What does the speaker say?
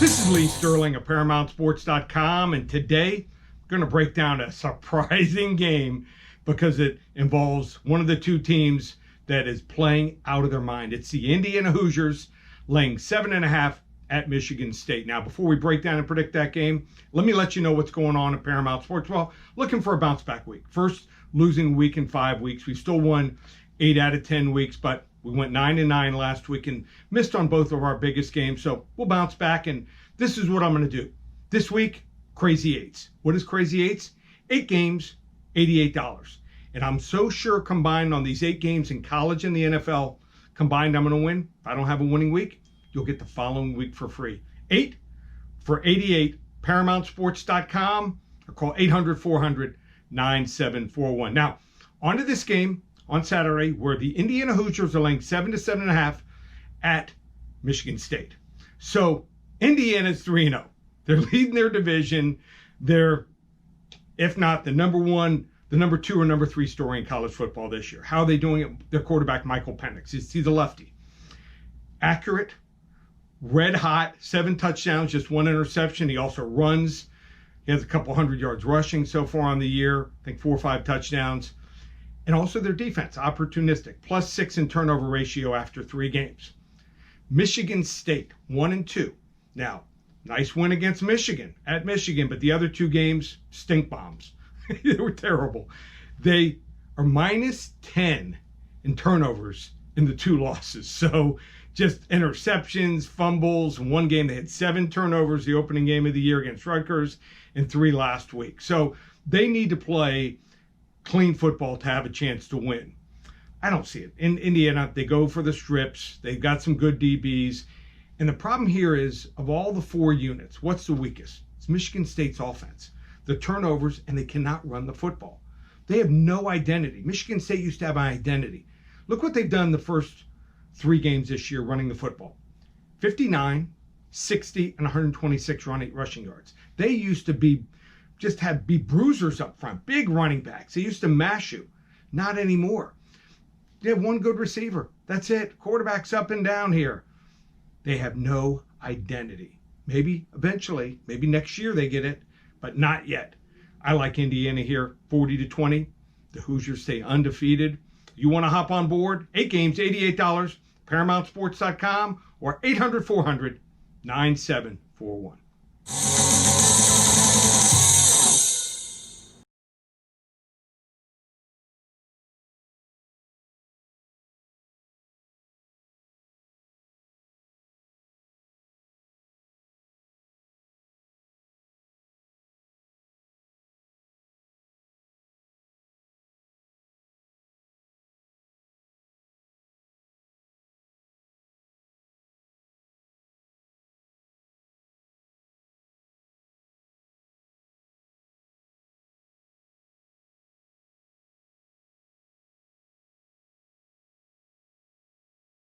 This is Lee Sterling of ParamountSports.com, and today I'm going to break down a surprising game because it involves one of the two teams that is playing out of their mind. It's the Indiana Hoosiers laying 7.5 at Michigan State. Now, before we break down and predict that game, let me let you know what's going on at Paramount Sports. Well, looking for a bounce back week. First losing week in 5 weeks. We still won 8 out of 10 weeks, but we went 9-9 last week and missed on both of our biggest games. So we'll bounce back, and this is what I'm going to do. This week, Crazy Eights. What is Crazy Eights? 8 games, $88. And I'm so sure combined on these 8 games in college and the NFL, combined I'm going to win. If I don't have a winning week, you'll get the following week for free. 8 for 88, ParamountSports.com, or call 800-400-9741. Now, on to this game on Saturday, where the Indiana Hoosiers are laying 7 to 7.5 at Michigan State. So Indiana's 3-0. They're leading their division. They're, if not the number 1, the number 2 or number 3 story in college football this year. How are they doing it? Their quarterback, Michael Penix. He's a lefty. Accurate, red hot, 7 touchdowns, just 1 interception. He also runs. He has a couple hundred yards rushing so far on the year. I think 4 or 5 touchdowns. And also their defense, opportunistic, +6 in turnover ratio after 3 games. Michigan State, 1-2. Now, nice win against Michigan, at Michigan, but the other 2 games, stink bombs. They were terrible. They are -10 in turnovers in the 2 losses. So just interceptions, fumbles. In one game, they had 7 turnovers, the opening game of the year against Rutgers, and 3 last week. So they need to play clean football to have a chance to win. I don't see it. In Indiana, they go for the strips. They've got some good DBs. And the problem here is, of all the 4 units, what's the weakest? It's Michigan State's offense. The turnovers, and they cannot run the football. They have no identity. Michigan State used to have an identity. Look what they've done the first 3 games this year running the football. 59, 60, and 126 rushing yards. They used to be bruisers up front, big running backs. They used to mash you. Not anymore. They have 1 good receiver. That's it. Quarterback's up and down here. They have no identity. Maybe eventually, maybe next year they get it, but not yet. I like Indiana here, 40-20. The Hoosiers stay undefeated. You want to hop on board? 8 games, $88, ParamountSports.com, or 800-400-9741.